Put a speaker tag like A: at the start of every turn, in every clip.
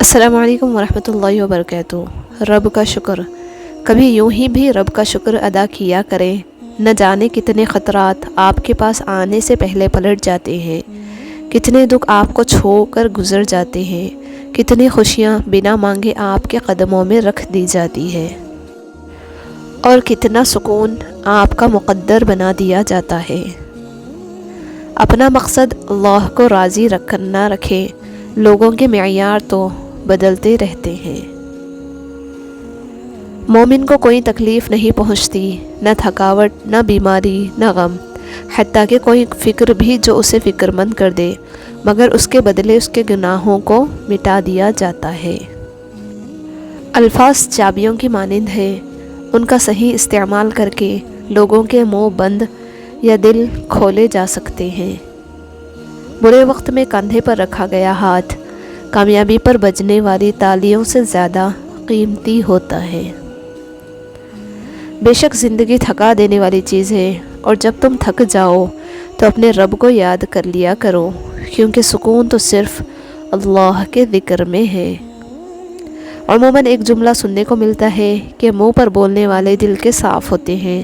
A: السلام علیکم ورحمۃ اللہ وبرکاتہ۔ رب کا شکر، کبھی یوں ہی بھی رب کا شکر ادا کیا کریں۔ نہ جانے کتنے خطرات آپ کے پاس آنے سے پہلے پلٹ جاتے ہیں، کتنے دکھ آپ کو چھو کر گزر جاتے ہیں، کتنی خوشیاں بنا مانگے آپ کے قدموں میں رکھ دی جاتی ہے، اور کتنا سکون آپ کا مقدر بنا دیا جاتا ہے۔ اپنا مقصد اللہ کو راضی رکھنا رکھیں، لوگوں کے معیار تو بدلتے رہتے ہیں۔ مومن کو کوئی تکلیف نہیں پہنچتی، نہ تھکاوٹ، نہ بیماری، نہ غم، حتیٰ کہ کوئی فکر بھی جو اسے فکر مند کر دے، مگر اس کے بدلے اس کے گناہوں کو مٹا دیا جاتا ہے۔ الفاظ چابیوں کی مانند ہے، ان کا صحیح استعمال کر کے لوگوں کے منہ بند یا دل کھولے جا سکتے ہیں۔ برے وقت میں کندھے پر رکھا گیا ہاتھ کامیابی پر بجنے والی تالیوں سے زیادہ قیمتی ہوتا ہے۔ بے شک زندگی تھکا دینے والی چیز ہے، اور جب تم تھک جاؤ تو اپنے رب کو یاد کر لیا کرو، کیونکہ سکون تو صرف اللہ کے ذکر میں ہے۔ عموماً ایک جملہ سننے کو ملتا ہے کہ منہ پر بولنے والے دل کے صاف ہوتے ہیں۔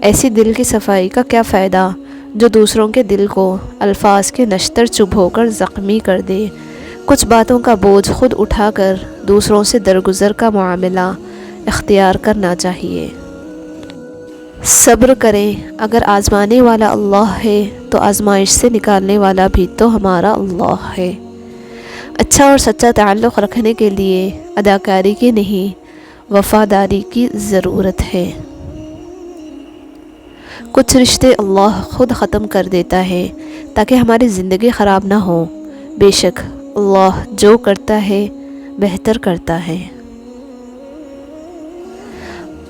A: ایسی دل کی صفائی کا کیا فائدہ جو دوسروں کے دل کو الفاظ کے نشتر چبھو کر زخمی کر دے۔ کچھ باتوں کا بوجھ خود اٹھا کر دوسروں سے درگزر کا معاملہ اختیار کرنا چاہیے۔ صبر کریں، اگر آزمانے والا اللہ ہے تو آزمائش سے نکالنے والا بھی تو ہمارا اللہ ہے۔ اچھا اور سچا تعلق رکھنے کے لیے اداکاری کی نہیں، وفاداری کی ضرورت ہے۔ کچھ رشتے اللہ خود ختم کر دیتا ہے تاکہ ہماری زندگی خراب نہ ہو۔ بے شک اللہ جو کرتا ہے بہتر کرتا ہے۔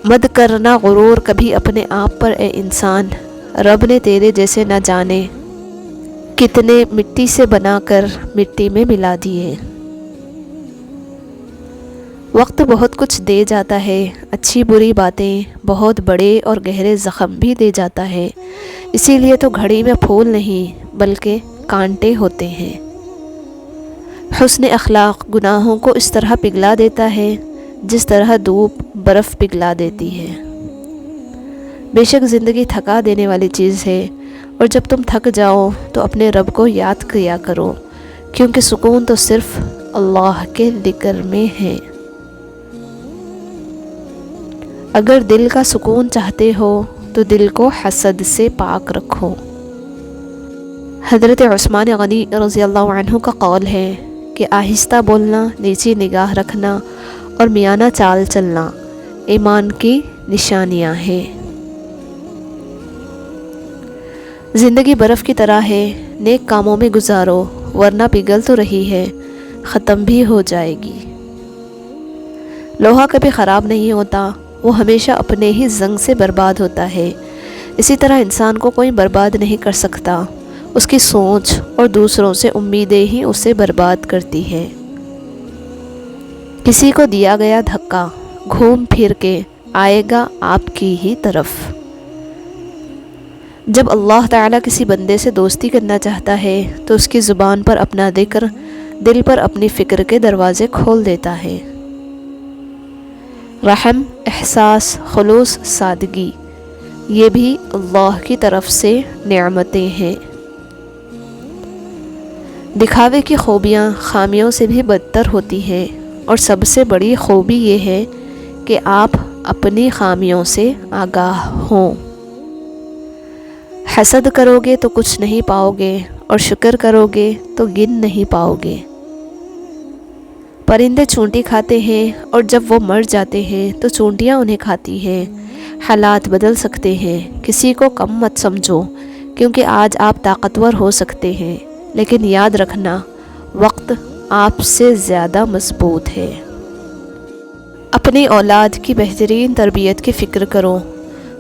A: مد کرنا غرور کبھی اپنے آپ پر اے انسان، رب نے تیرے جیسے نہ جانے کتنے مٹی سے بنا کر مٹی میں ملا دیے۔ وقت بہت کچھ دے جاتا ہے، اچھی بری باتیں بہت بڑے اور گہرے زخم بھی دے جاتا ہے، اسی لیے تو گھڑی میں پھول نہیں بلکہ کانٹے ہوتے ہیں۔ حسن اخلاق گناہوں کو اس طرح پگھلا دیتا ہے جس طرح دھوپ برف پگھلا دیتی ہے۔ بے شک زندگی تھکا دینے والی چیز ہے، اور جب تم تھک جاؤ تو اپنے رب کو یاد کیا کرو، کیونکہ سکون تو صرف اللہ کے ذکر میں ہے۔ اگر دل کا سکون چاہتے ہو تو دل کو حسد سے پاک رکھو۔ حضرت عثمان غنی رضی اللہ عنہ کا قول ہے کہ آہستہ بولنا، نیچی نگاہ رکھنا اور میانہ چال چلنا ایمان کی نشانیاں ہیں۔ زندگی برف کی طرح ہے، نیک کاموں میں گزارو ورنہ پگھل تو رہی ہے، ختم بھی ہو جائے گی۔ لوہا کبھی خراب نہیں ہوتا، وہ ہمیشہ اپنے ہی زنگ سے برباد ہوتا ہے۔ اسی طرح انسان کو کوئی برباد نہیں کر سکتا، اس کی سوچ اور دوسروں سے امیدیں ہی اسے برباد کرتی ہیں۔ کسی کو دیا گیا دھکا گھوم پھر کے آئے گا آپ کی ہی طرف۔ جب اللہ تعالیٰ کسی بندے سے دوستی کرنا چاہتا ہے تو اس کی زبان پر اپنا ذکر، دل پر اپنی فکر کے دروازے کھول دیتا ہے۔ رحم، احساس، خلوص، سادگی، یہ بھی اللہ کی طرف سے نعمتیں ہیں۔ دکھاوے کی خوبیاں خامیوں سے بھی بدتر ہوتی ہیں، اور سب سے بڑی خوبی یہ ہے کہ آپ اپنی خامیوں سے آگاہ ہوں۔ حسد کرو گے تو کچھ نہیں پاؤ گے، اور شکر کرو گے تو گن نہیں پاؤ گے۔ پرندے چونٹی کھاتے ہیں، اور جب وہ مر جاتے ہیں تو چونٹیاں انہیں کھاتی ہیں۔ حالات بدل سکتے ہیں، کسی کو کم مت سمجھو، کیونکہ آج آپ طاقتور ہو سکتے ہیں، لیکن یاد رکھنا وقت آپ سے زیادہ مضبوط ہے۔ اپنی اولاد کی بہترین تربیت کی فکر کرو،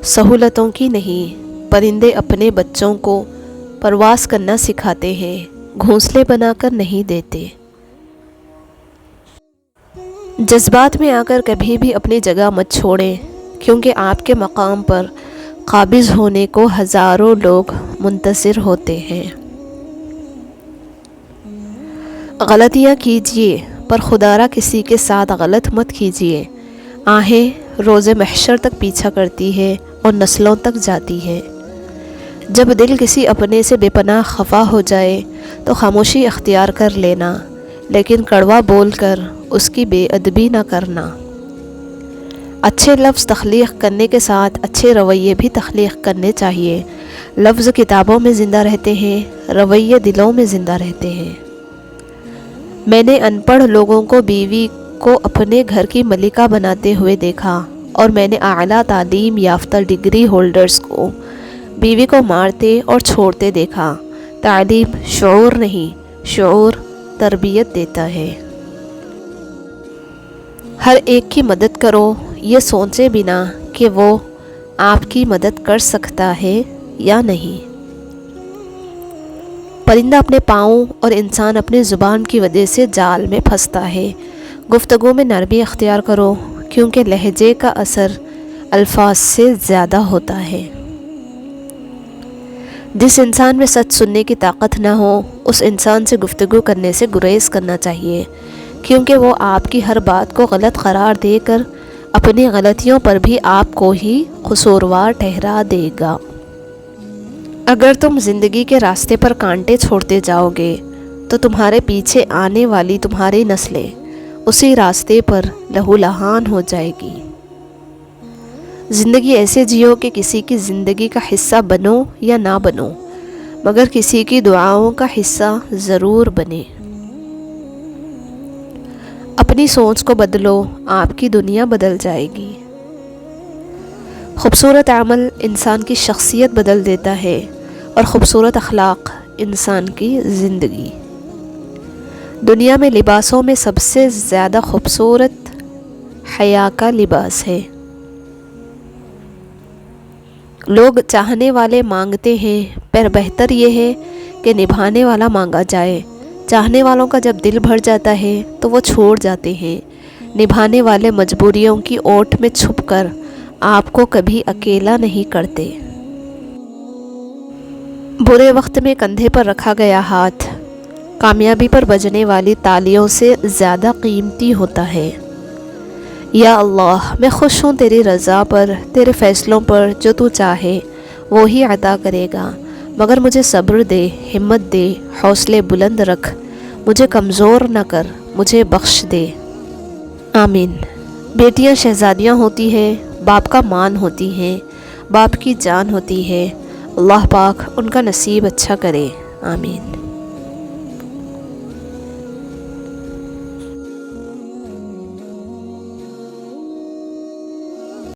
A: سہولتوں کی نہیں۔ پرندے اپنے بچوں کو پرواز کرنا سکھاتے ہیں، گھونسلے بنا کر نہیں دیتے۔ جذبات میں آ کر کبھی بھی اپنی جگہ مت چھوڑیں، کیونکہ آپ کے مقام پر قابض ہونے کو ہزاروں لوگ منتظر ہوتے ہیں۔ غلطیاں کیجیے پر خدارہ کسی کے ساتھ غلط مت کیجیے۔ آہیں روز محشر تک پیچھا کرتی ہے اور نسلوں تک جاتی ہے۔ جب دل کسی اپنے سے بے پناہ خفا ہو جائے تو خاموشی اختیار کر لینا، لیکن کڑوا بول کر اس کی بے ادبی نہ کرنا۔ اچھے لفظ تخلیق کرنے کے ساتھ اچھے رویے بھی تخلیق کرنے چاہیے۔ لفظ کتابوں میں زندہ رہتے ہیں، رویے دلوں میں زندہ رہتے ہیں۔ میں نے ان پڑھ لوگوں کو بیوی کو اپنے گھر کی ملکہ بناتے ہوئے دیکھا، اور میں نے اعلیٰ تعلیم یافتہ ڈگری ہولڈرز کو بیوی کو مارتے اور چھوڑتے دیکھا۔ تعلیم شعور نہیں، شعور تربیت دیتا ہے۔ ہر ایک کی مدد کرو، یہ سوچے بنا کہ وہ آپ کی مدد کر سکتا ہے یا نہیں۔ پرندہ اپنے پاؤں اور انسان اپنی زبان کی وجہ سے جال میں پھنستا ہے۔ گفتگو میں نرمی اختیار کرو، کیونکہ لہجے کا اثر الفاظ سے زیادہ ہوتا ہے۔ جس انسان میں سچ سننے کی طاقت نہ ہو، اس انسان سے گفتگو کرنے سے گریز کرنا چاہیے، کیونکہ وہ آپ کی ہر بات کو غلط قرار دے کر اپنی غلطیوں پر بھی آپ کو ہی قصوروار ٹھہرا دے گا۔ اگر تم زندگی کے راستے پر کانٹے چھوڑتے جاؤ گے تو تمہارے پیچھے آنے والی تمہاری نسلیں اسی راستے پر لہولہان ہو جائے گی۔ زندگی ایسے جیو کہ کسی کی زندگی کا حصہ بنو یا نہ بنو، مگر کسی کی دعاؤں کا حصہ ضرور بنے۔ اپنی سوچ کو بدلو، آپ کی دنیا بدل جائے گی۔ خوبصورت عمل انسان کی شخصیت بدل دیتا ہے، اور خوبصورت اخلاق انسان کی زندگی۔ دنیا میں لباسوں میں سب سے زیادہ خوبصورت حیا کا لباس ہے۔ لوگ چاہنے والے مانگتے ہیں، پر بہتر یہ ہے کہ نبھانے والا مانگا جائے۔ چاہنے والوں کا جب دل بھر جاتا ہے تو وہ چھوڑ جاتے ہیں، نبھانے والے مجبوریوں کی اوٹ میں چھپ کر آپ کو کبھی اکیلا نہیں کرتے۔ برے وقت میں کندھے پر رکھا گیا ہاتھ کامیابی پر بجنے والی تالیوں سے زیادہ قیمتی ہوتا ہے۔ یا اللہ، میں خوش ہوں تیری رضا پر، تیرے فیصلوں پر۔ جو تو چاہے وہی عطا کرے گا، مگر مجھے صبر دے، ہمت دے، حوصلے بلند رکھ، مجھے کمزور نہ کر، مجھے بخش دے۔ آمین۔ بیٹیاں شہزادیاں ہوتی ہیں، باپ کا مان ہوتی ہیں، باپ کی جان ہوتی ہے۔ اللہ پاک ان کا نصیب اچھا کرے۔ آمین۔